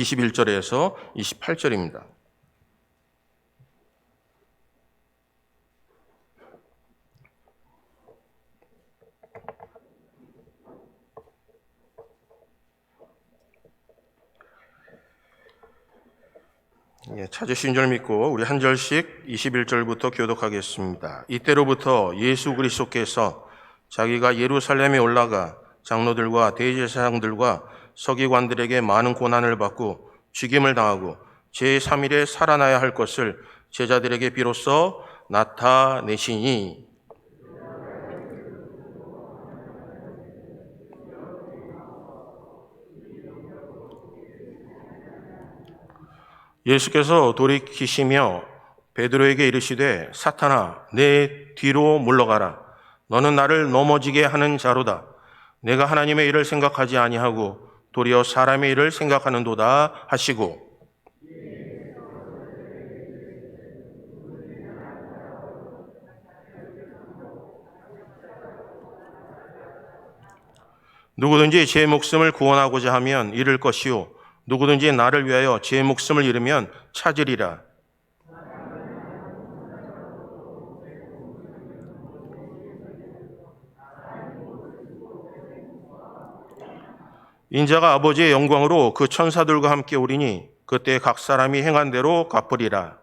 21절에서 28절입니다. 찾으신 줄 믿고 우리 한 절씩 21절부터 교독하겠습니다. 이때로부터 예수 그리스도께서 자기가 예루살렘에 올라가 장로들과 대제사장들과 서기관들에게 많은 고난을 받고 죽임을 당하고 제3일에 살아나야 할 것을 제자들에게 비로소 나타내시니 예수께서 돌이키시며 베드로에게 이르시되 사탄아 내 뒤로 물러가라. 너는 나를 넘어지게 하는 자로다. 내가 하나님의 일을 생각하지 아니하고 도리어 사람의 일을 생각하는도다 하시고 누구든지 제 목숨을 구원하고자 하면 잃을 것이요 누구든지 나를 위하여 제 목숨을 잃으면 찾으리라. 인자가 아버지의 영광으로 그 천사들과 함께 오리니 그때 각 사람이 행한 대로 갚으리라.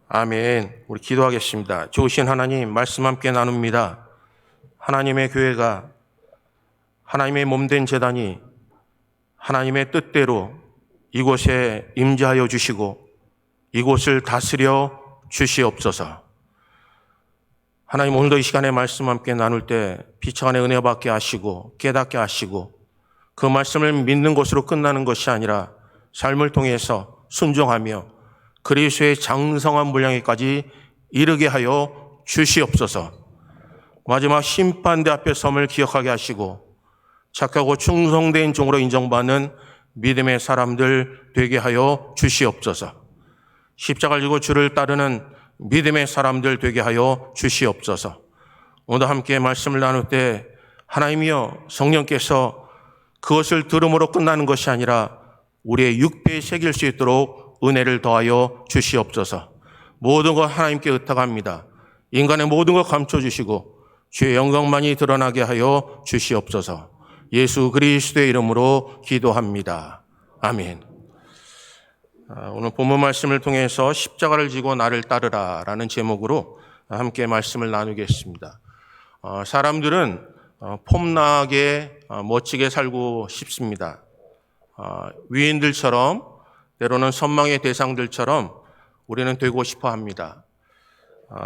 아멘. 우리 기도하겠습니다. 좋으신 하나님, 말씀 함께 나눕니다. 하나님의 교회가 하나님의 몸된 제단이 하나님의 뜻대로 이곳에 임재하여 주시고 이곳을 다스려 주시옵소서. 하나님, 오늘도 이 시간에 말씀 함께 나눌 때 비천의 은혜 받게 하시고 깨닫게 하시고 그 말씀을 믿는 것으로 끝나는 것이 아니라 삶을 통해서 순종하며 그리스도의 장성한 분량에까지 이르게 하여 주시옵소서. 마지막 심판대 앞에 섬을 기억하게 하시고 착하고 충성된 종으로 인정받는 믿음의 사람들 되게 하여 주시옵소서. 십자가를 지고 주를 따르는 믿음의 사람들 되게 하여 주시옵소서. 오늘 함께 말씀을 나눌 때 하나님이여 성령께서 그것을 들음으로 끝나는 것이 아니라 우리의 육배에 새길 수 있도록 은혜를 더하여 주시옵소서. 모든 것 하나님께 의탁합니다. 인간의 모든 것 감춰주시고 주의 영광만이 드러나게 하여 주시옵소서. 예수 그리스도의 이름으로 기도합니다. 아멘. 오늘 본문 말씀을 통해서 십자가를 지고 나를 따르라 라는 제목으로 함께 말씀을 나누겠습니다. 사람들은 폼나게 멋지게 살고 싶습니다. 위인들처럼 때로는 선망의 대상들처럼 우리는 되고 싶어 합니다.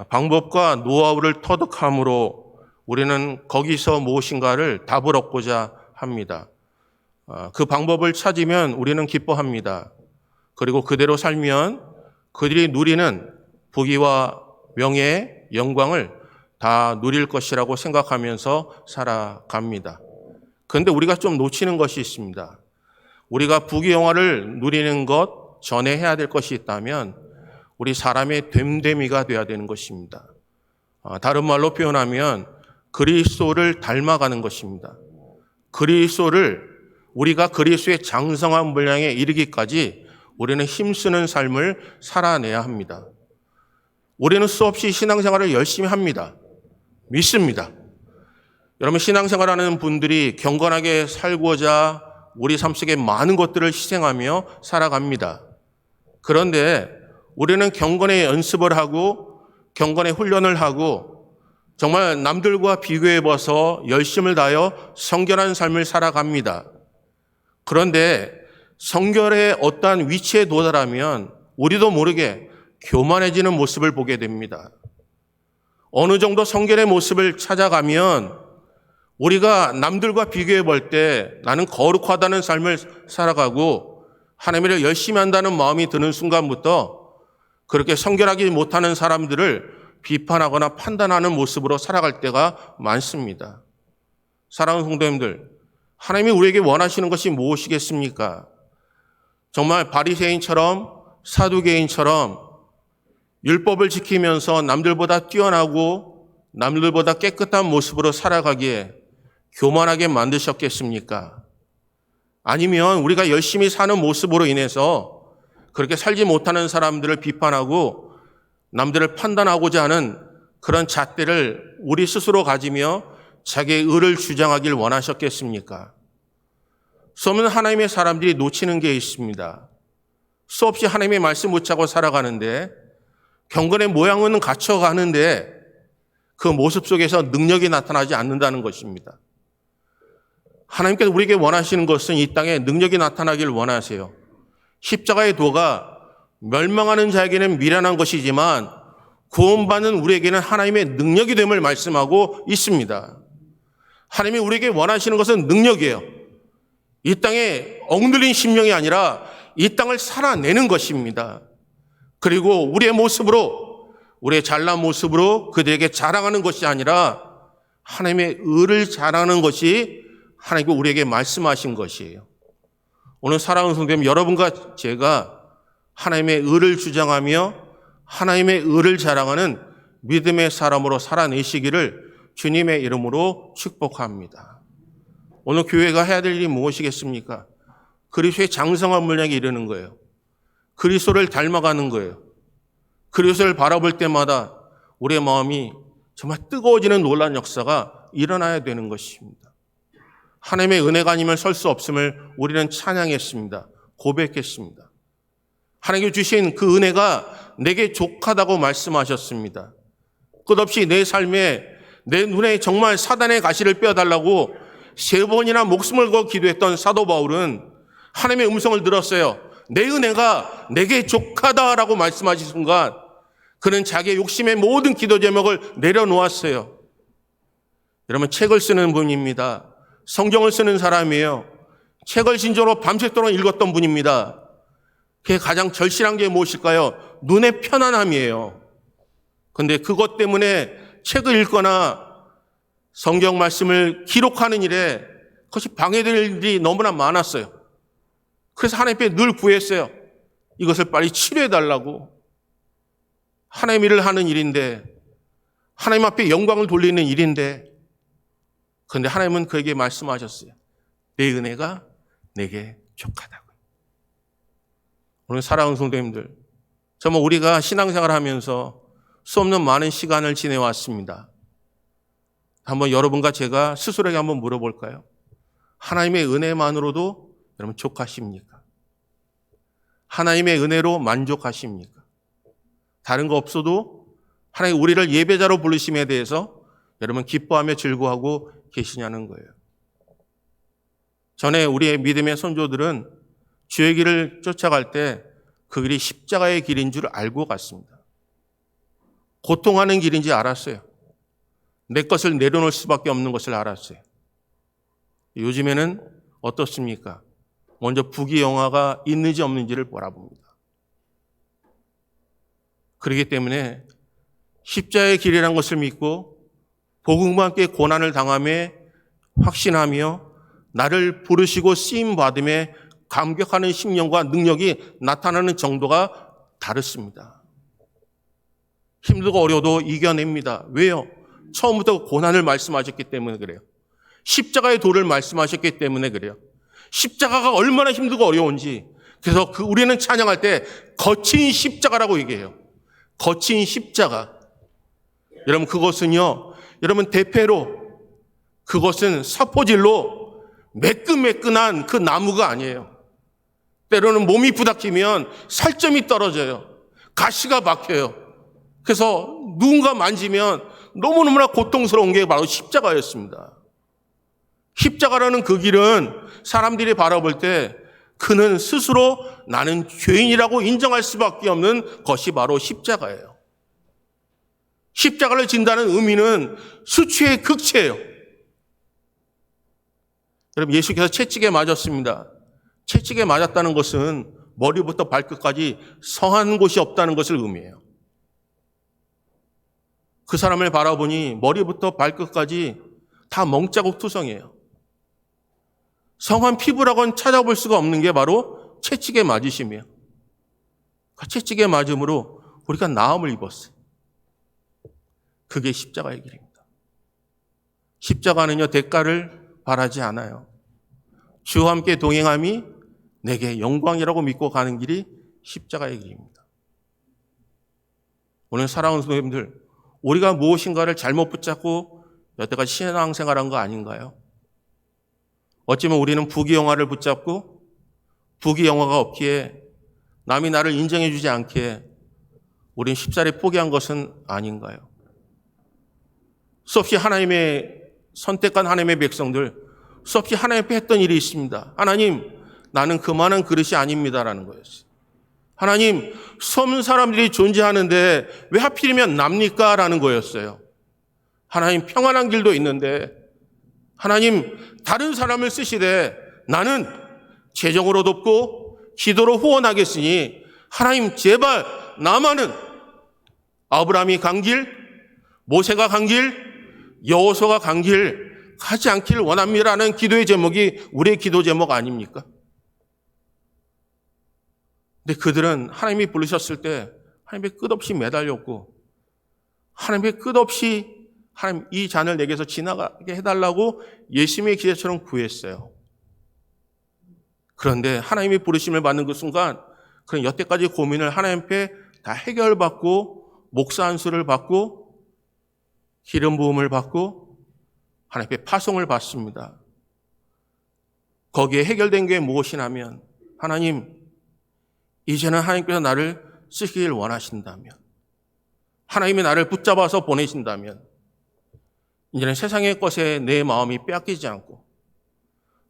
방법과 노하우를 터득함으로 우리는 거기서 무엇인가를 답을 얻고자 합니다. 그 방법을 찾으면 우리는 기뻐합니다. 그리고 그대로 살면 그들이 누리는 부귀와 명예, 영광을 다 누릴 것이라고 생각하면서 살아갑니다. 그런데 우리가 좀 놓치는 것이 있습니다. 우리가 부귀영화를 누리는 것 전에 해야 될 것이 있다면 우리 사람의 됨됨이가 되어야 되는 것입니다. 다른 말로 표현하면 그리스도를 닮아가는 것입니다. 우리가 그리스도의 장성한 분량에 이르기까지 우리는 힘쓰는 삶을 살아내야 합니다. 우리는 수없이 신앙생활을 열심히 합니다. 믿습니다. 여러분, 신앙생활하는 분들이 경건하게 살고자 우리 삶 속에 많은 것들을 희생하며 살아갑니다. 그런데 우리는 경건의 연습을 하고 경건의 훈련을 하고 정말 남들과 비교해봐서 열심을 다하여 성결한 삶을 살아갑니다. 그런데 성결의 어떠한 위치에 도달하면 우리도 모르게 교만해지는 모습을 보게 됩니다. 어느 정도 성결의 모습을 찾아가면 우리가 남들과 비교해 볼 때 나는 거룩하다는 삶을 살아가고 하나님을 열심히 한다는 마음이 드는 순간부터 그렇게 성결하지 못하는 사람들을 비판하거나 판단하는 모습으로 살아갈 때가 많습니다. 사랑하는 성도님들, 하나님이 우리에게 원하시는 것이 무엇이겠습니까? 정말 바리새인처럼 사두개인처럼 율법을 지키면서 남들보다 뛰어나고 남들보다 깨끗한 모습으로 살아가기에 교만하게 만드셨겠습니까? 아니면 우리가 열심히 사는 모습으로 인해서 그렇게 살지 못하는 사람들을 비판하고 남들을 판단하고자 하는 그런 잣대를 우리 스스로 가지며 자기의 의를 주장하길 원하셨겠습니까? 수없는 하나님의 사람들이 놓치는 게 있습니다. 수없이 하나님의 말씀 붙잡고 살아가는데 경건의 모양은 갖춰가는데 그 모습 속에서 능력이 나타나지 않는다는 것입니다. 하나님께서 우리에게 원하시는 것은 이 땅에 능력이 나타나길 원하세요. 십자가의 도가 멸망하는 자에게는 미련한 것이지만 구원받는 우리에게는 하나님의 능력이 됨을 말씀하고 있습니다. 하나님이 우리에게 원하시는 것은 능력이에요. 이 땅에 억눌린 심령이 아니라 이 땅을 살아내는 것입니다. 그리고 우리의 모습으로, 우리의 잘난 모습으로 그들에게 자랑하는 것이 아니라 하나님의 의를 자랑하는 것이 하나님이 우리에게 말씀하신 것이에요. 오늘 사랑하는 성도님, 여러분과 제가 하나님의 의를 주장하며 하나님의 의를 자랑하는 믿음의 사람으로 살아내시기를 주님의 이름으로 축복합니다. 오늘 교회가 해야 될 일이 무엇이겠습니까? 그리스도의 장성한 분량에 이르는 거예요. 그리스도를 닮아가는 거예요. 그리스도를 바라볼 때마다 우리의 마음이 정말 뜨거워지는 놀라운 역사가 일어나야 되는 것입니다. 하나님의 은혜가 아니면 설 수 없음을 우리는 찬양했습니다. 고백했습니다. 하나님께 주신 그 은혜가 내게 족하다고 말씀하셨습니다. 끝없이 내 삶에 내 눈에 정말 사단의 가시를 빼어달라고 3번이나 목숨을 걸고 기도했던 사도 바울은 하나님의 음성을 들었어요. 내 은혜가 내게 족하다라고 말씀하신 순간 그는 자기의 욕심의 모든 기도 제목을 내려놓았어요. 여러분, 책을 쓰는 분입니다. 성경을 쓰는 사람이에요. 책을 진정으로 밤새도록 읽었던 분입니다. 그게 가장 절실한 게 무엇일까요? 눈의 편안함이에요. 그런데 그것 때문에 책을 읽거나 성경 말씀을 기록하는 일에 그것이 방해될 일이 너무나 많았어요. 그래서 하나님께 늘 구했어요. 이것을 빨리 치료해달라고. 하나님 일을 하는 일인데, 하나님 앞에 영광을 돌리는 일인데, 그런데 하나님은 그에게 말씀하셨어요. 내 은혜가 내게 족하다고. 오늘 사랑하는 성도님들, 정말 우리가 신앙생활을 하면서 수없는 많은 시간을 지내왔습니다. 한번 여러분과 제가 스스로에게 한번 물어볼까요? 하나님의 은혜만으로도 여러분 족하십니까? 하나님의 은혜로 만족하십니까? 다른 거 없어도 하나님 우리를 예배자로 부르심에 대해서 여러분 기뻐하며 즐거워하고 계시냐는 거예요. 전에 우리의 믿음의 선조들은 주의 길을 쫓아갈 때 그 길이 십자가의 길인 줄 알고 갔습니다. 고통하는 길인지 알았어요. 내 것을 내려놓을 수밖에 없는 것을 알았어요. 요즘에는 어떻습니까? 먼저 부귀영화가 있는지 없는지를 바라봅니다. 그렇기 때문에 십자가의 길이라는 것을 믿고 복음과 함께 고난을 당함에 확신하며 나를 부르시고 쓰임받음에 감격하는 심령과 능력이 나타나는 정도가 다릅니다. 힘들고 어려워도 이겨냅니다. 왜요? 처음부터 고난을 말씀하셨기 때문에 그래요. 십자가의 도를 말씀하셨기 때문에 그래요. 십자가가 얼마나 힘들고 어려운지. 그래서 우리는 찬양할 때 거친 십자가라고 얘기해요. 거친 십자가. 여러분, 그것은요, 여러분 대패로, 그것은 사포질로 매끈매끈한 그 나무가 아니에요. 때로는 몸이 부닥치면 살점이 떨어져요. 가시가 박혀요. 그래서 누군가 만지면 너무너무나 고통스러운 게 바로 십자가였습니다. 십자가라는 그 길은 사람들이 바라볼 때 그는 스스로 나는 죄인이라고 인정할 수밖에 없는 것이 바로 십자가예요. 십자가를 진다는 의미는 수치의 극치예요. 여러분, 예수께서 채찍에 맞았습니다. 채찍에 맞았다는 것은 머리부터 발끝까지 성한 곳이 없다는 것을 의미해요. 그 사람을 바라보니 머리부터 발끝까지 다 멍자국 투성이에요. 성한 피부라고는 찾아볼 수가 없는 게 바로 채찍에 맞으심이에요. 그 채찍에 맞음으로 우리가 나음을 입었어요. 그게 십자가의 길입니다. 십자가는요, 대가를 바라지 않아요. 주와 함께 동행함이 내게 영광이라고 믿고 가는 길이 십자가의 길입니다. 오늘 사랑하는 성도님들, 우리가 무엇인가를 잘못 붙잡고 여태까지 신앙생활한 거 아닌가요? 어쩌면 우리는 부귀영화를 붙잡고 부귀영화가 없기에 남이 나를 인정해 주지 않기에 우리는 쉽사리 포기한 것은 아닌가요? 수없이 하나님의 선택한 하나님의 백성들, 수없이 하나님 앞에 했던 일이 있습니다. 하나님, 나는 그만한 그릇이 아닙니다라는 거였어요. 하나님, 섬 사람들이 존재하는데 왜 하필이면 납니까? 라는 거였어요. 하나님, 평안한 길도 있는데 하나님, 다른 사람을 쓰시되 나는 재정으로 돕고 기도로 후원하겠으니 하나님, 제발 나만은 아브라함이 간 길, 모세가 간 길, 여호수아가 간 길 가지 않기를 원합니다라는 기도의 제목이 우리의 기도 제목 아닙니까? 근데 그들은 하나님이 부르셨을 때 하나님의 끝없이 매달렸고 하나님의 끝없이 하나님 이 잔을 내게서 지나가게 해달라고 예수님의 기대처럼 구했어요. 그런데 하나님이 부르심을 받는 그 순간 그런 여태까지 고민을 하나님 앞에 다 해결받고 목사 안수를 받고 기름 부음을 받고 하나님 앞에 파송을 받습니다. 거기에 해결된 게 무엇이냐면 하나님, 이제는 하나님께서 나를 쓰시길 원하신다면, 하나님이 나를 붙잡아서 보내신다면 이제는 세상의 것에 내 마음이 빼앗기지 않고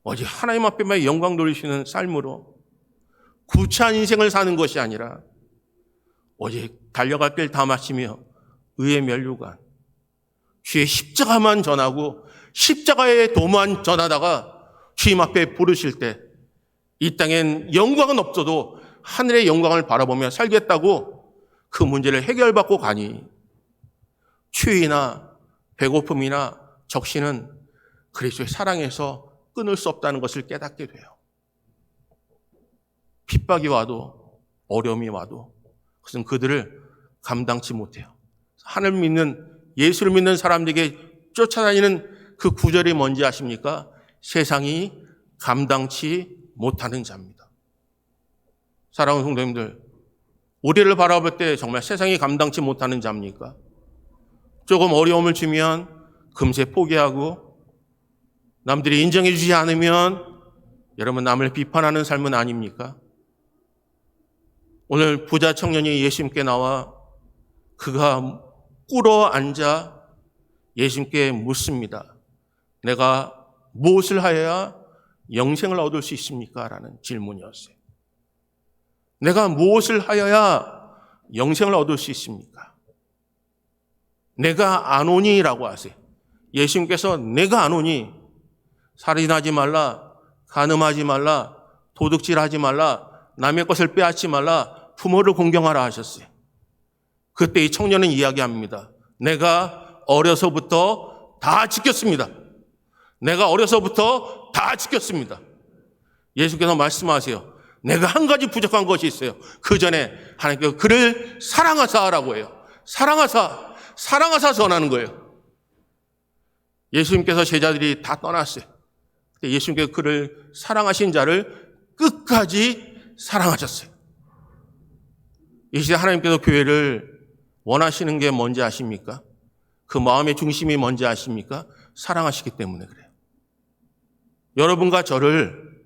오직 하나님 앞에만 영광 돌리시는 삶으로 구차한 인생을 사는 것이 아니라 오직 달려갈 길 다 마치며 의의 면류관 주의 십자가만 전하고 십자가의 도만 전하다가 주님 앞에 부르실 때 이 땅엔 영광은 없어도 하늘의 영광을 바라보며 살겠다고 그 문제를 해결받고 가니 추위나 배고픔이나 적신은 그리스도의 사랑에서 끊을 수 없다는 것을 깨닫게 돼요. 핍박이 와도 어려움이 와도 그것은 그들을 감당치 못해요. 하늘 믿는 예수를 믿는 사람들에게 쫓아다니는 그 구절이 뭔지 아십니까? 세상이 감당치 못하는 자입니다. 사랑하는 성도님들, 우리를 바라볼 때 정말 세상이 감당치 못하는 자입니까? 조금 어려움을 주면 금세 포기하고 남들이 인정해 주지 않으면 여러분 남을 비판하는 삶은 아닙니까? 오늘 부자 청년이 예수님께 나와 그가 꿇어 앉아 예수님께 묻습니다. 내가 무엇을 하여야 영생을 얻을 수 있습니까? 라는 질문이었어요. 내가 무엇을 하여야 영생을 얻을 수 있습니까? 내가 아노니라고 하세요. 예수님께서 내가 아노니 살인하지 말라, 간음하지 말라, 도둑질하지 말라, 남의 것을 빼앗지 말라, 부모를 공경하라 하셨어요. 그때 이 청년은 이야기합니다. 내가 어려서부터 다 지켰습니다. 내가 어려서부터 다 지켰습니다. 예수께서 말씀하세요. 내가 한 가지 부족한 것이 있어요. 그 전에 하나님께서 그를 사랑하사라고 해요. 사랑하사 전하는 거예요. 예수님께서 제자들이 다 떠났어요. 예수님께서 그를 사랑하신 자를 끝까지 사랑하셨어요. 이 시대 하나님께서 교회를 원하시는 게 뭔지 아십니까? 그 마음의 중심이 뭔지 아십니까? 사랑하시기 때문에 그래요. 여러분과 저를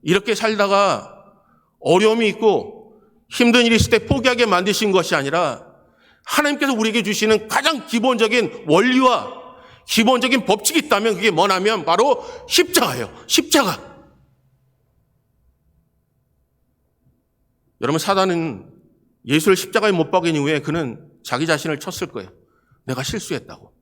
이렇게 살다가 어려움이 있고 힘든 일이 있을 때 포기하게 만드신 것이 아니라 하나님께서 우리에게 주시는 가장 기본적인 원리와 기본적인 법칙이 있다면 그게 뭐냐면 바로 십자가예요. 십자가. 여러분, 사단은 예수를 십자가에 못 박은 이후에 그는 자기 자신을 쳤을 거예요. 내가 실수했다고.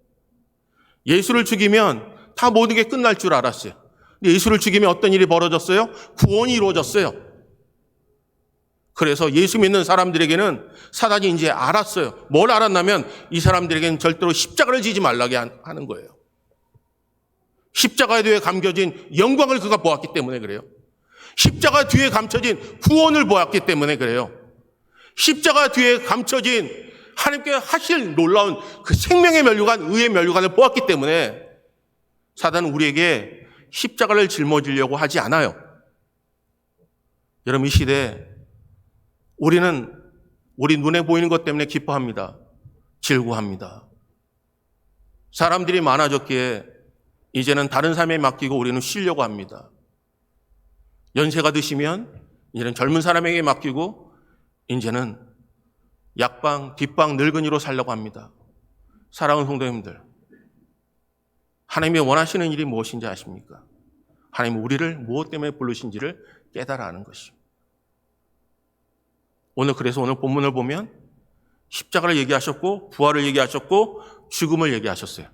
예수를 죽이면 다 모든 게 끝날 줄 알았어요. 근데 예수를 죽이면 어떤 일이 벌어졌어요? 구원이 이루어졌어요. 그래서 예수 믿는 사람들에게는 사단이 이제 알았어요. 뭘 알았냐면 이 사람들에게는 절대로 십자가를 지지 말라게 하는 거예요. 십자가 뒤에 감겨진 영광을 그가 보았기 때문에 그래요. 십자가 뒤에 감춰진 구원을 보았기 때문에 그래요. 십자가 뒤에 감춰진 하나님께 하실 놀라운 그 생명의 면류관, 의의 면류관을 보았기 때문에 사단은 우리에게 십자가를 짊어지려고 하지 않아요. 여러분, 이 시대에 우리는 우리 눈에 보이는 것 때문에 기뻐합니다. 즐거워합니다. 사람들이 많아졌기에 이제는 다른 삶에 맡기고 우리는 쉬려고 합니다. 연세가 드시면 이제는 젊은 사람에게 맡기고 이제는 약방, 뒷방 늙은이로 살려고 합니다. 사랑하는 성도님들, 하나님이 원하시는 일이 무엇인지 아십니까? 하나님은 우리를 무엇 때문에 부르신지를 깨달아 아는 것입니다. 그래서 오늘 본문을 보면 십자가를 얘기하셨고 부활을 얘기하셨고 죽음을 얘기하셨어요.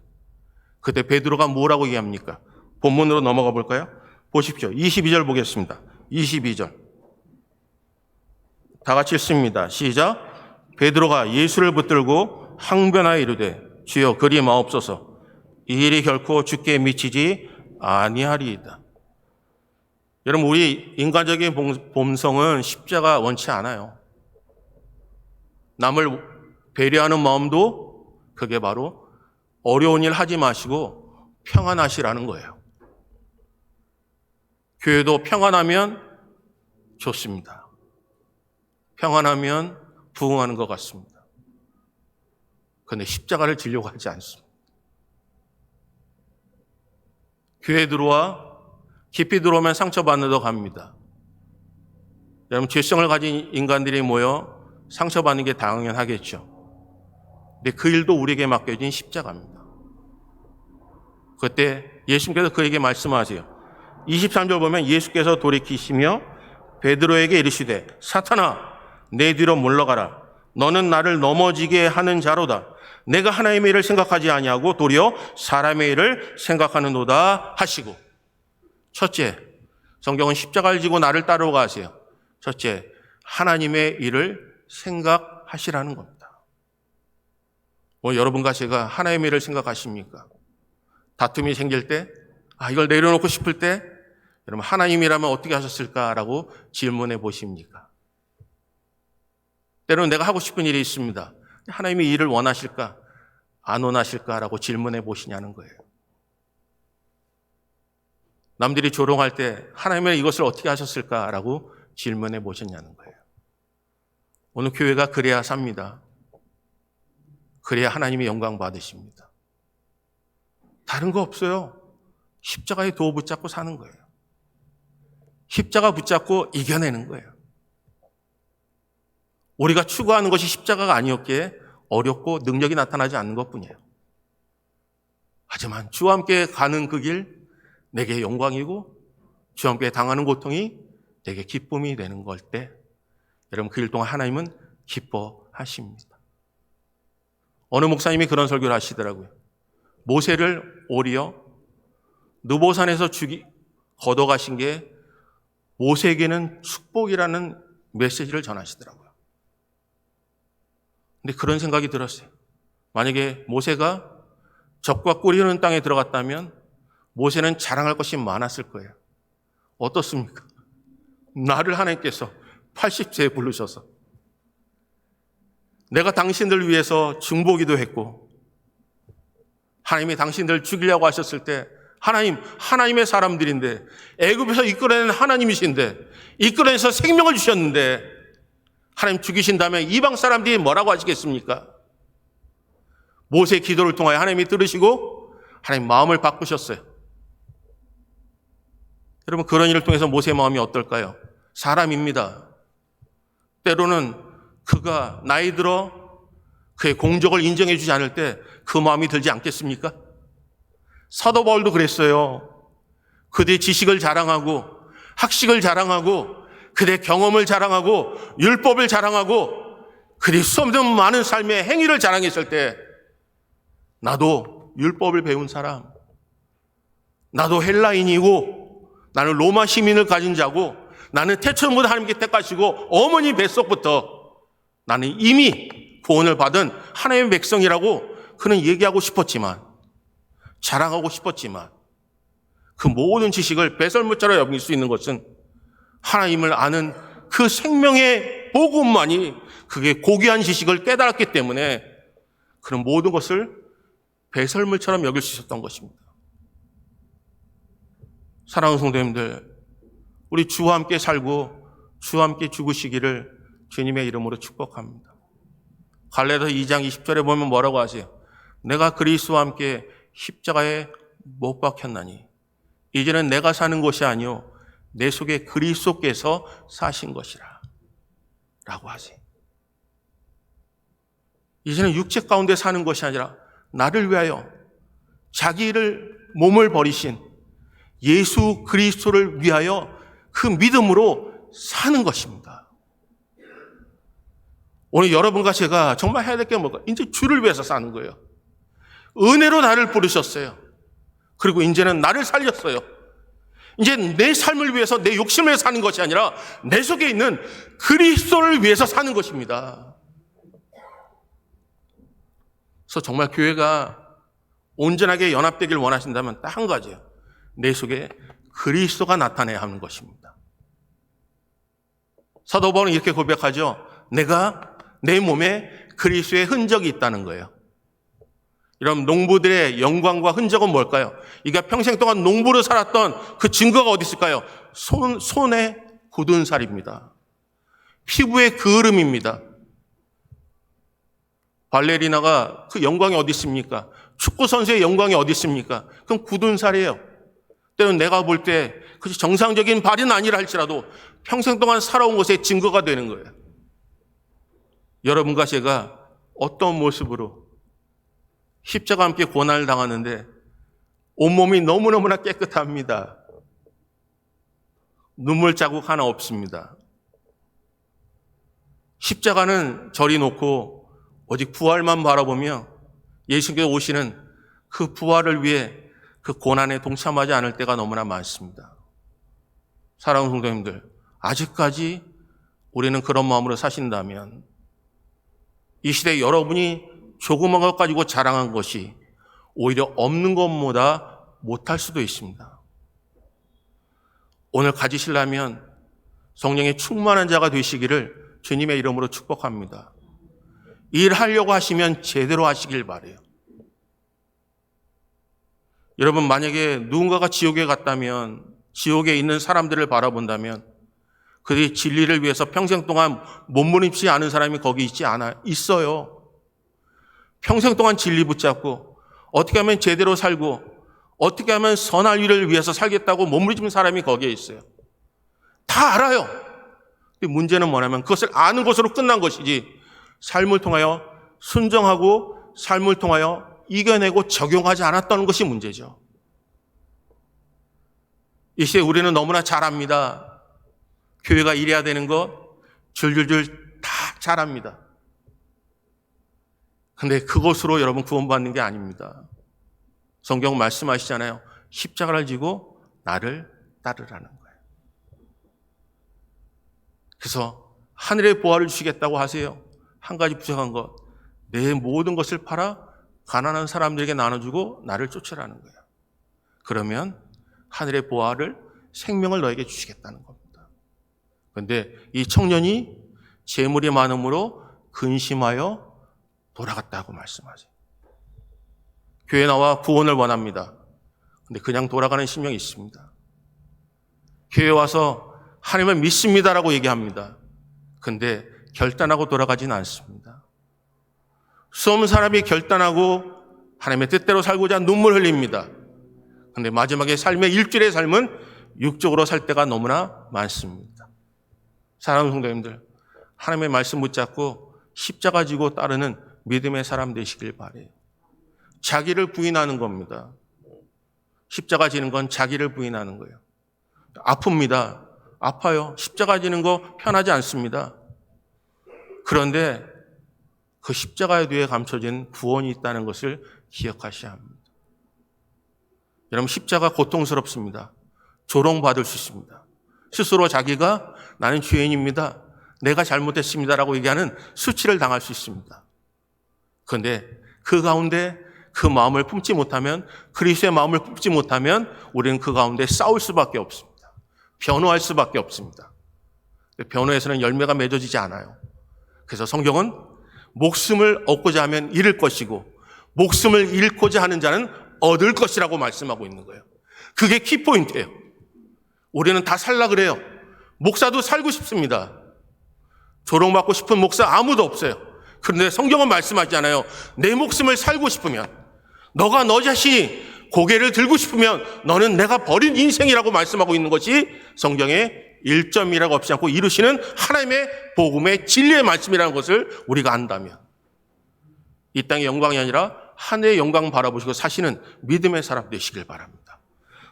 그때 베드로가 뭐라고 얘기합니까? 본문으로 넘어가 볼까요? 보십시오. 22절 보겠습니다. 22절. 다 같이 읽습니다. 시작. 베드로가 예수를 붙들고 항변하여 이르되 주여 그리 마옵소서. 이 일이 결코 주께 미치지 아니하리이다. 여러분, 우리 인간적인 본성은 십자가 원치 않아요. 남을 배려하는 마음도 그게 바로 어려운 일 하지 마시고 평안하시라는 거예요. 교회도 평안하면 좋습니다. 평안하면 부흥하는 것 같습니다. 그런데 십자가를 지려고 하지 않습니다. 교회에 들어와 깊이 들어오면 상처받는 더 갑니다. 여러분, 죄성을 가진 인간들이 모여 상처받는 게 당연하겠죠. 근데 그 일도 우리에게 맡겨진 십자가입니다. 그때 예수님께서 그에게 말씀하세요. 23절 보면 예수께서 돌이키시며 베드로에게 이르시되 사탄아 내 뒤로 물러가라. 너는 나를 넘어지게 하는 자로다. 내가 하나님의 일을 생각하지 아니하고 도리어 사람의 일을 생각하는도다 하시고. 첫째, 성경은 십자가를 지고 나를 따르고 가세요. 첫째, 하나님의 일을 생각하시라는 겁니다. 여러분과 제가 하나님의 일을 생각하십니까? 다툼이 생길 때, 이걸 내려놓고 싶을 때, 여러분 하나님이라면 어떻게 하셨을까라고 질문해 보십니까? 때로는 내가 하고 싶은 일이 있습니다. 하나님이 이 일을 원하실까? 안 원하실까라고 질문해 보시냐는 거예요. 남들이 조롱할 때 하나님은 이것을 어떻게 하셨을까라고 질문해 보셨냐는 거예요. 오늘 교회가 그래야 삽니다. 그래야 하나님이 영광 받으십니다. 다른 거 없어요. 십자가에 도 붙잡고 사는 거예요. 십자가 붙잡고 이겨내는 거예요. 우리가 추구하는 것이 십자가가 아니었기에 어렵고 능력이 나타나지 않는 것뿐이에요. 하지만 주와 함께 가는 그 길 내게 영광이고 주와 함께 당하는 고통이 내게 기쁨이 되는 걸 때 여러분 그 일 동안 하나님은 기뻐하십니다. 어느 목사님이 그런 설교를 하시더라고요. 모세를 오리어 느보산에서 걷어가신 게 모세에게는 축복이라는 메시지를 전하시더라고요. 근데 그런 생각이 들었어요. 만약에 모세가 적과 꿀이 흐르는 땅에 들어갔다면 모세는 자랑할 것이 많았을 거예요. 어떻습니까? 나를 하나님께서 80세에 부르셔서 내가 당신들 위해서 중보기도 했고 하나님이 당신들 죽이려고 하셨을 때 하나님의 사람들인데 애굽에서 이끌어낸 하나님이신데 이끌어내서 생명을 주셨는데 하나님 죽이신 다음에 이방 사람들이 뭐라고 하시겠습니까? 모세의 기도를 통하여 하나님이 들으시고 하나님 마음을 바꾸셨어요. 여러분 그런 일을 통해서 모세의 마음이 어떨까요? 사람입니다. 때로는 그가 나이 들어 그의 공적을 인정해 주지 않을 때 그 마음이 들지 않겠습니까? 사도 바울도 그랬어요. 그들의 지식을 자랑하고 학식을 자랑하고 그들의 경험을 자랑하고 율법을 자랑하고 그들이 수없는 많은 삶의 행위를 자랑했을 때 나도 율법을 배운 사람, 나도 헬라인이고 나는 로마 시민을 가진 자고 나는 태초부터 하나님께 택하시고 어머니 뱃속부터 나는 이미 구원을 받은 하나님의 백성이라고 그는 얘기하고 싶었지만 자랑하고 싶었지만 그 모든 지식을 배설물자로 여길 수 있는 것은 하나님을 아는 그 생명의 복음만이 그게 고귀한 지식을 깨달았기 때문에 그런 모든 것을 배설물처럼 여길 수 있었던 것입니다. 사랑하는 성도님들, 우리 주와 함께 살고 주와 함께 죽으시기를 주님의 이름으로 축복합니다. 갈라디아서 2장 20절에 보면 뭐라고 하세요? 내가 그리스도와 함께 십자가에 못 박혔나니 이제는 내가 사는 것이 아니요 내 속에 그리스도께서 사신 것이라 라고 하세요. 이제는 육체 가운데 사는 것이 아니라 나를 위하여 자기를 몸을 버리신 예수 그리스도를 위하여 그 믿음으로 사는 것입니다. 오늘 여러분과 제가 정말 해야 될 게 뭘까? 이제 주를 위해서 사는 거예요. 은혜로 나를 부르셨어요. 그리고 이제는 나를 살렸어요. 이제 내 삶을 위해서 내 욕심을 위해서 사는 것이 아니라 내 속에 있는 그리스도를 위해서 사는 것입니다. 그래서 정말 교회가 온전하게 연합되길 원하신다면 딱 한 가지예요. 내 속에 그리스도가 나타나야 하는 것입니다. 사도 바울은 이렇게 고백하죠. 내가 내 몸에 그리스도의 흔적이 있다는 거예요. 여러분, 농부들의 영광과 흔적은 뭘까요? 이게 평생 동안 농부로 살았던 그 증거가 어디 있을까요? 손에 굳은 살입니다. 피부의 그을음입니다. 발레리나가 그 영광이 어디 있습니까? 축구 선수의 영광이 어디 있습니까? 그럼 굳은 살이에요. 때로는 내가 볼 때 그것이 정상적인 발은 아니라 할지라도 평생 동안 살아온 것의 증거가 되는 거예요. 여러분과 제가 어떤 모습으로 십자가 함께 고난을 당하는데 온몸이 너무너무나 깨끗합니다. 눈물 자국 하나 없습니다. 십자가는 저리 놓고 오직 부활만 바라보며 예수님께서 오시는 그 부활을 위해 그 고난에 동참하지 않을 때가 너무나 많습니다. 사랑하는 성도님들, 아직까지 우리는 그런 마음으로 사신다면 이 시대에 여러분이 조그만 것 가지고 자랑한 것이 오히려 없는 것보다 못할 수도 있습니다. 오늘 가지시려면 성령의 충만한 자가 되시기를 주님의 이름으로 축복합니다. 일하려고 하시면 제대로 하시길 바라요. 여러분, 만약에 누군가가 지옥에 갔다면, 지옥에 있는 사람들을 바라본다면 그들이 진리를 위해서 평생 동안 몸부림치지 않은 사람이 거기 있어요. 평생 동안 진리 붙잡고 어떻게 하면 제대로 살고 어떻게 하면 선할 일을 위해서 살겠다고 몸부림치는 사람이 거기에 있어요. 다 알아요. 문제는 뭐냐면 그것을 아는 것으로 끝난 것이지 삶을 통하여 순종하고 삶을 통하여 이겨내고 적용하지 않았다는 것이 문제죠. 이 시대에 우리는 너무나 잘 압니다. 교회가 이래야 되는 것 줄줄줄 다 잘합니다. 근데 그것으로 여러분 구원받는 게 아닙니다. 성경 말씀하시잖아요. 십자가를 지고 나를 따르라는 거예요. 그래서 하늘의 보화를 주시겠다고 하세요. 한 가지 부족한 것, 내 모든 것을 팔아 가난한 사람들에게 나눠주고 나를 쫓으라는 거예요. 그러면 하늘의 보화를, 생명을 너에게 주시겠다는 겁니다. 그런데 이 청년이 재물이 많음으로 근심하여 돌아갔다고 말씀하세요. 교회 나와 구원을 원합니다. 근데 그냥 돌아가는 심령이 있습니다. 교회 와서 하나님을 믿습니다라고 얘기합니다. 근데 결단하고 돌아가지는 않습니다. 수없는 사람이 결단하고 하나님의 뜻대로 살고자 눈물 흘립니다. 근데 마지막에 삶의 일주일의 삶은 육적으로 살 때가 너무나 많습니다. 사랑하는 성도님들, 하나님의 말씀 붙잡고 십자가 지고 따르는 믿음의 사람 되시길 바라요. 자기를 부인하는 겁니다. 십자가 지는 건 자기를 부인하는 거예요. 아픕니다. 아파요. 십자가 지는 거 편하지 않습니다. 그런데 그 십자가의 뒤에 감춰진 구원이 있다는 것을 기억하셔야 합니다. 여러분, 십자가 고통스럽습니다. 조롱받을 수 있습니다. 스스로 자기가 나는 죄인입니다, 내가 잘못했습니다라고 얘기하는 수치를 당할 수 있습니다. 그런데 그 가운데 그 마음을 품지 못하면, 그리스도의 마음을 품지 못하면 우리는 그 가운데 싸울 수밖에 없습니다. 변호할 수밖에 없습니다. 변호에서는 열매가 맺어지지 않아요. 그래서 성경은 목숨을 얻고자 하면 잃을 것이고 목숨을 잃고자 하는 자는 얻을 것이라고 말씀하고 있는 거예요. 그게 키포인트예요. 우리는 다 살라 그래요. 목사도 살고 싶습니다. 조롱받고 싶은 목사 아무도 없어요. 그런데 성경은 말씀하잖아요. 내 목숨을 살고 싶으면, 너가 너 자신이 고개를 들고 싶으면 너는 내가 버린 인생이라고 말씀하고 있는 것이 성경의 1점이라고 없지 않고 이루시는 하나님의 복음의 진리의 말씀이라는 것을 우리가 안다면 이 땅의 영광이 아니라 하늘의 영광 바라보시고 사시는 믿음의 사람 되시길 바랍니다.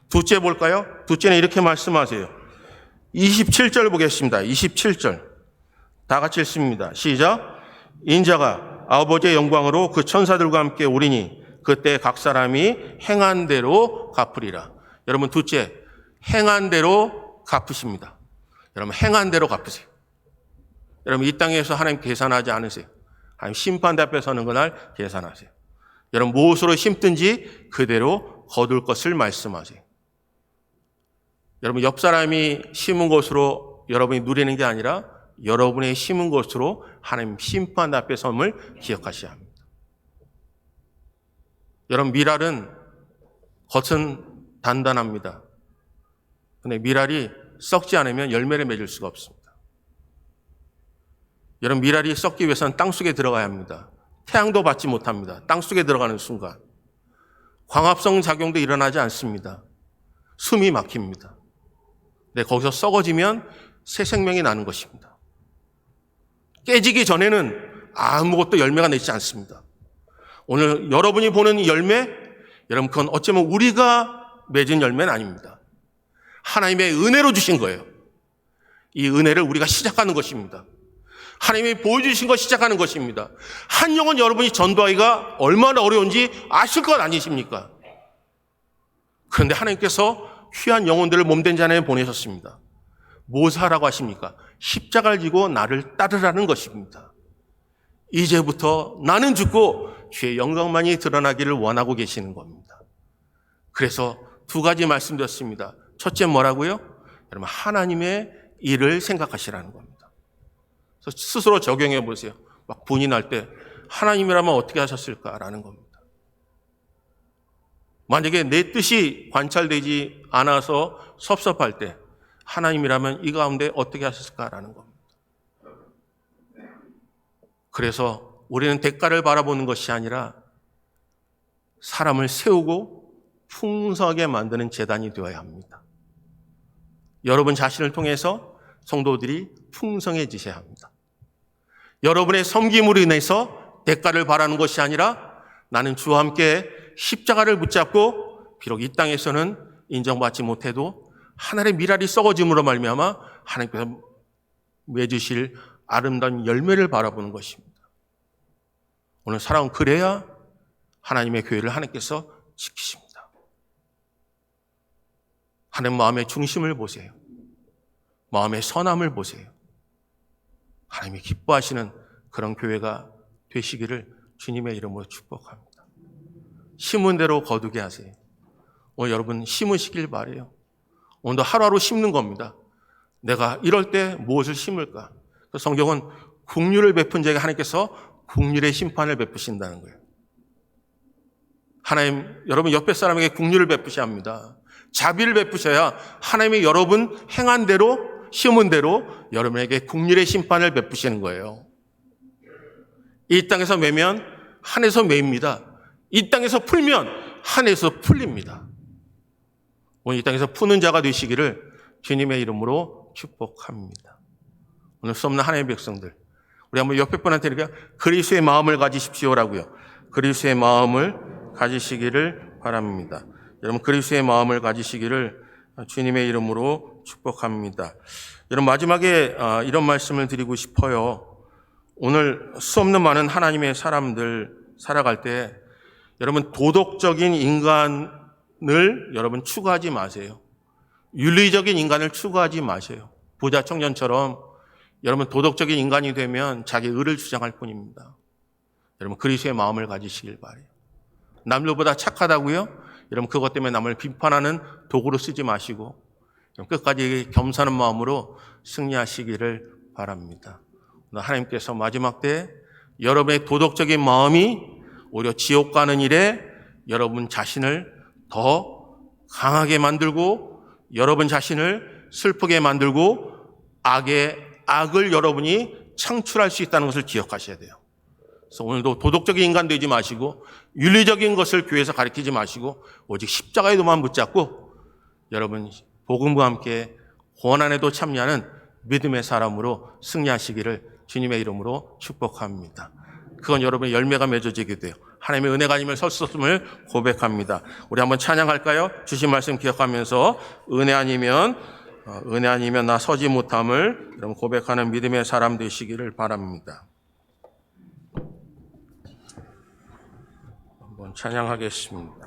둘째 볼까요? 둘째는 이렇게 말씀하세요. 27절 보겠습니다. 27절 다 같이 읽습니다. 시작. 인자가 아버지의 영광으로 그 천사들과 함께 오리니 그때 각 사람이 행한 대로 갚으리라. 여러분, 둘째, 행한 대로 갚으십니다. 여러분, 행한 대로 갚으세요. 여러분, 이 땅에서 하나님 계산하지 않으세요. 하나님 심판대 앞에 서는 그날 계산하세요. 여러분, 무엇으로 심든지 그대로 거둘 것을 말씀하세요. 여러분, 옆 사람이 심은 것으로 여러분이 누리는 게 아니라 여러분의 심은 것으로 하나님 심판 앞에 섬을 기억하셔야 합니다. 여러분, 밀알은 겉은 단단합니다. 그런데 밀알이 썩지 않으면 열매를 맺을 수가 없습니다. 여러분, 밀알이 썩기 위해서는 땅속에 들어가야 합니다. 태양도 받지 못합니다. 땅속에 들어가는 순간 광합성 작용도 일어나지 않습니다. 숨이 막힙니다. 근데 거기서 썩어지면 새 생명이 나는 것입니다. 깨지기 전에는 아무것도 열매가 내지 않습니다. 오늘 여러분이 보는 열매, 여러분, 그건 어쩌면 우리가 맺은 열매는 아닙니다. 하나님의 은혜로 주신 거예요. 이 은혜를 우리가 시작하는 것입니다. 하나님이 보여주신 것 시작하는 것입니다. 한 영혼 여러분이 전도하기가 얼마나 어려운지 아실 것 아니십니까? 그런데 하나님께서 귀한 영혼들을 몸된 자녀에 보내셨습니다. 무엇을 하라고 하십니까? 십자가를 지고 나를 따르라는 것입니다. 이제부터 나는 죽고 주의 영광만이 드러나기를 원하고 계시는 겁니다. 그래서 두 가지 말씀드렸습니다. 첫째 뭐라고요? 여러분, 하나님의 일을 생각하시라는 겁니다. 그래서 스스로 적용해 보세요. 막 분이 날 때 하나님이라면 어떻게 하셨을까라는 겁니다. 만약에 내 뜻이 관찰되지 않아서 섭섭할 때 하나님이라면 이 가운데 어떻게 하셨을까라는 겁니다. 그래서 우리는 대가를 바라보는 것이 아니라 사람을 세우고 풍성하게 만드는 재단이 되어야 합니다. 여러분 자신을 통해서 성도들이 풍성해지셔야 합니다. 여러분의 섬김으로 인해서 대가를 바라는 것이 아니라 나는 주와 함께 십자가를 붙잡고 비록 이 땅에서는 인정받지 못해도 하늘의 밀알이 썩어짐으로 말미암아 하나님께서 맺으실 아름다운 열매를 바라보는 것입니다. 오늘 사랑은 그래야 하나님의 교회를 하나님께서 지키십니다. 하나님 마음의 중심을 보세요. 마음의 선함을 보세요. 하나님이 기뻐하시는 그런 교회가 되시기를 주님의 이름으로 축복합니다. 심은 대로 거두게 하세요. 오늘 여러분 심으시길 바라요. 오늘도 하루하루 심는 겁니다. 내가 이럴 때 무엇을 심을까? 성경은 긍휼을 베푼 자에게 하나님께서 긍휼의 심판을 베푸신다는 거예요. 하나님, 여러분 옆에 사람에게 긍휼을 베푸셔야 합니다. 자비를 베푸셔야 하나님이 여러분 행한 대로, 심은 대로 여러분에게 긍휼의 심판을 베푸시는 거예요. 이 땅에서 매면 하늘에서 매입니다. 이 땅에서 풀면 하늘에서 풀립니다. 오늘 이 땅에서 푸는 자가 되시기를 주님의 이름으로 축복합니다. 오늘 수없는 하나님의 백성들, 우리 한번 옆에 분한테 이렇게 그리스도의 마음을 가지십시오라고요. 그리스도의 마음을 가지시기를 바랍니다. 여러분, 그리스도의 마음을 가지시기를 주님의 이름으로 축복합니다. 여러분, 마지막에 이런 말씀을 드리고 싶어요. 오늘 수없는 많은 하나님의 사람들 살아갈 때 여러분 도덕적인 인간을 여러분 추구하지 마세요. 윤리적인 인간을 추구하지 마세요. 부자 청년처럼 여러분 도덕적인 인간이 되면 자기 의를 주장할 뿐입니다. 여러분 그리스도의 마음을 가지시길 바라요. 남들보다 착하다고요? 여러분 그것 때문에 남을 비판하는 도구로 쓰지 마시고 끝까지 겸손한 마음으로 승리하시기를 바랍니다. 하나님께서 마지막 때 여러분의 도덕적인 마음이 오히려 지옥 가는 일에 여러분 자신을 더 강하게 만들고 여러분 자신을 슬프게 만들고 악을 여러분이 창출할 수 있다는 것을 기억하셔야 돼요. 그래서 오늘도 도덕적인 인간 되지 마시고 윤리적인 것을 교회에서 가르치지 마시고 오직 십자가에도만 붙잡고 여러분 복음과 함께 고난에도 참여하는 믿음의 사람으로 승리하시기를 주님의 이름으로 축복합니다. 그건 여러분의 열매가 맺어지게 돼요. 하나님의 은혜가 아니면 설 수 없음을 고백합니다. 우리 한번 찬양할까요? 주신 말씀 기억하면서 은혜 아니면 나 서지 못함을 여러분 고백하는 믿음의 사람 되시기를 바랍니다. 한번 찬양하겠습니다.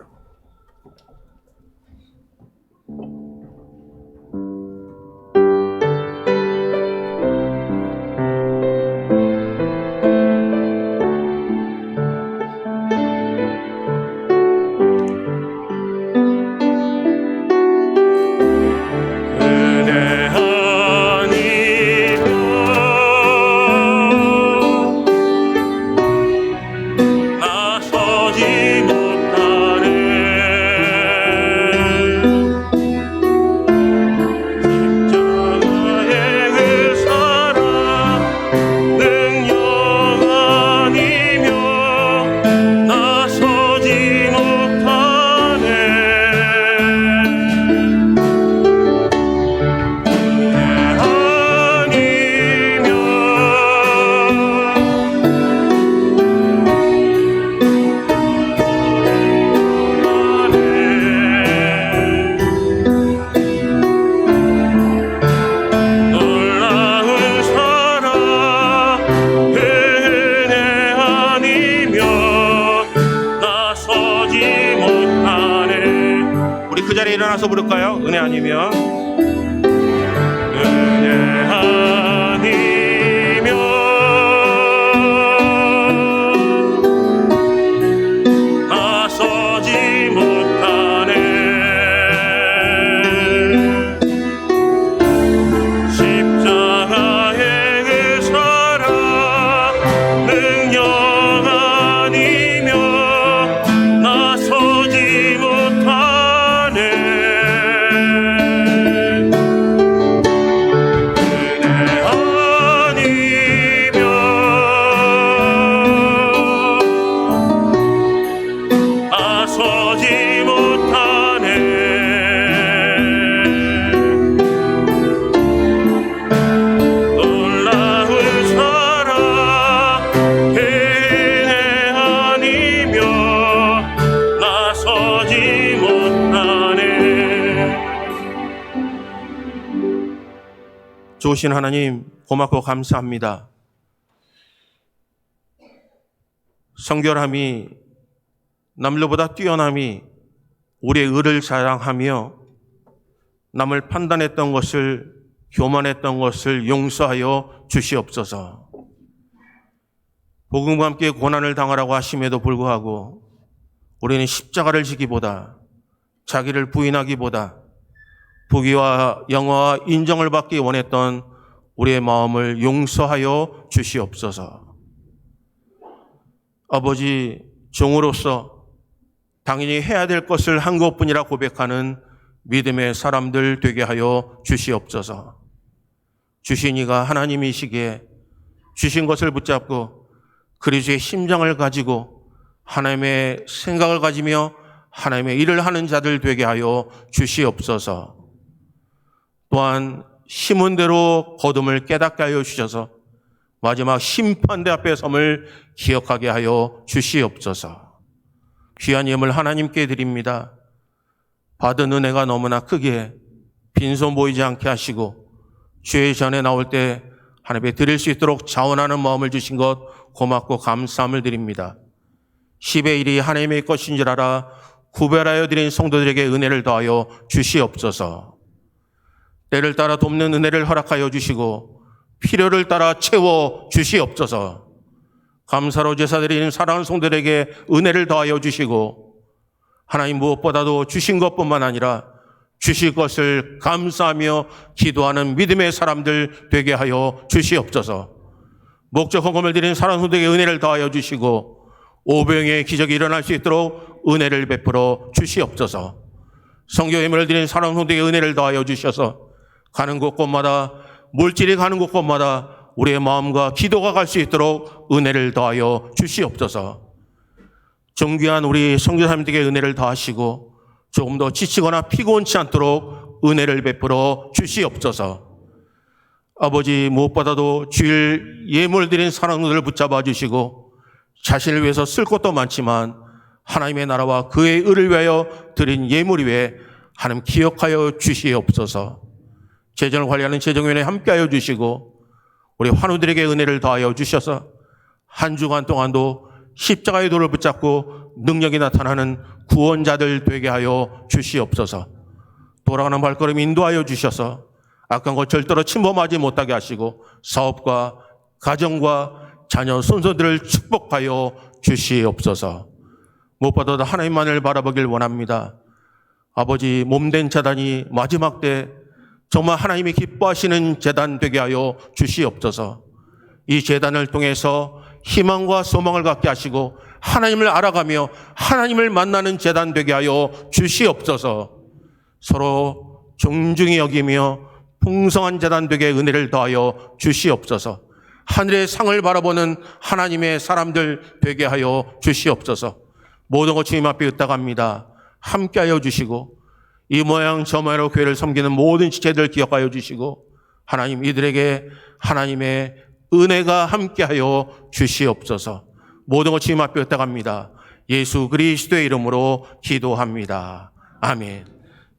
일어나서 부를까요? 은혜 아니면 나서지 못하네. 십자가의 그 사랑 능력 아니면 나서지 못하네. 좋으신 하나님 고맙고 감사합니다. 성결함이 남들보다 뛰어남이 우리의 의를 자랑하며 남을 판단했던 것을 교만했던 것을 용서하여 주시옵소서. 복음과 함께 고난을 당하라고 하심에도 불구하고 우리는 십자가를 지기보다 자기를 부인하기보다 부귀와 영화와 인정을 받기 원했던 우리의 마음을 용서하여 주시옵소서. 아버지, 종으로서 당연히 해야 될 것을 한 것뿐이라 고백하는 믿음의 사람들 되게 하여 주시옵소서. 주신 이가 하나님이시기에 주신 것을 붙잡고 그리스도의 심장을 가지고 하나님의 생각을 가지며 하나님의 일을 하는 자들 되게 하여 주시옵소서. 또한 심은 대로 거둠을 깨닫게 하여 주셔서 마지막 심판대 앞에 섬을 기억하게 하여 주시옵소서. 귀한 예물 하나님께 드립니다. 받은 은혜가 너무나 크기에 빈손 보이지 않게 하시고 주의 전에 나올 때 하나님께 드릴 수 있도록 자원하는 마음을 주신 것 고맙고 감사함을 드립니다. 10의 1이 하나님의 것인 줄 알아 구별하여 드린 성도들에게 은혜를 더하여 주시옵소서. 때를 따라 돕는 은혜를 허락하여 주시고 필요를 따라 채워 주시옵소서. 감사로 제사드리는 사랑하는 성도들에게 은혜를 더하여 주시고 하나님 무엇보다도 주신 것뿐만 아니라 주실 것을 감사하며 기도하는 믿음의 사람들 되게 하여 주시옵소서. 목적 헌금을 드린 사랑하는 성도에게 은혜를 더하여 주시고 오병의 기적이 일어날 수 있도록 은혜를 베풀어 주시옵소서. 성교 예물을 드린 사랑하는 성도에게 은혜를 더하여 주셔서 가는 곳곳마다, 물질이 가는 곳곳마다 우리의 마음과 기도가 갈 수 있도록 은혜를 더하여 주시옵소서. 존귀한 우리 성교사님들에게 은혜를 더하시고 조금 더 지치거나 피곤치 않도록 은혜를 베풀어 주시옵소서. 아버지, 무엇보다도 주일 예물 드린 사랑들을 붙잡아 주시고 자신을 위해서 쓸 것도 많지만 하나님의 나라와 그의 의를 위하여 드린 예물 위에 하나님 기억하여 주시옵소서. 재정을 관리하는 재정위원회 함께하여 주시고 우리 환우들에게 은혜를 더하여 주셔서 한 주간 동안도 십자가의 도를 붙잡고 능력이 나타나는 구원자들 되게 하여 주시옵소서. 돌아가는 발걸음 인도하여 주셔서 악한 것 절대로 침범하지 못하게 하시고 사업과 가정과 자녀 손소들을 축복하여 주시옵소서. 무엇보다도 하나님만을 바라보길 원합니다. 아버지, 몸된 제단이 마지막 때 정말 하나님이 기뻐하시는 제단 되게 하여 주시옵소서. 이 제단을 통해서 희망과 소망을 갖게 하시고 하나님을 알아가며 하나님을 만나는 제단 되게 하여 주시옵소서. 서로 존중히 여기며 풍성한 제단 되게 은혜를 더하여 주시옵소서. 하늘의 상을 바라보는 하나님의 사람들 되게 하여 주시옵소서. 모든 것 주님 앞에 의탁합니다. 함께하여 주시고 이 모양 저 모양으로 교회를 섬기는 모든 지체들 기억하여 주시고 하나님, 이들에게 하나님의 은혜가 함께하여 주시옵소서. 모든 것 주님 앞에 의탁합니다. 예수 그리스도의 이름으로 기도합니다. 아멘.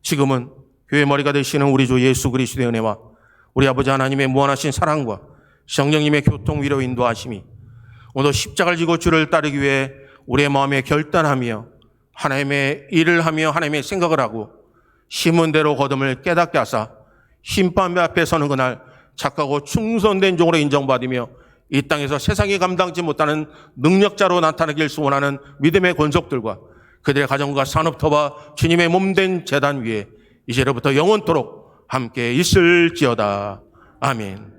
지금은 교회 머리가 되시는 우리 주 예수 그리스도의 은혜와 우리 아버지 하나님의 무한하신 사랑과 성령님의 교통 위로 인도하심이 오늘 십자가를 지고 주를 따르기 위해 우리의 마음에 결단하며 하나님의 일을 하며 하나님의 생각을 하고 심은 대로 거둠을 깨닫게 하사 심판 앞에 서는 그날 착하고 충성된 종으로 인정받으며 이 땅에서 세상이 감당치 못하는 능력자로 나타나길 소원하는 믿음의 권속들과 그들의 가정과 산업터와 주님의 몸된 제단 위에 이제로부터 영원토록 함께 있을지어다. 아멘.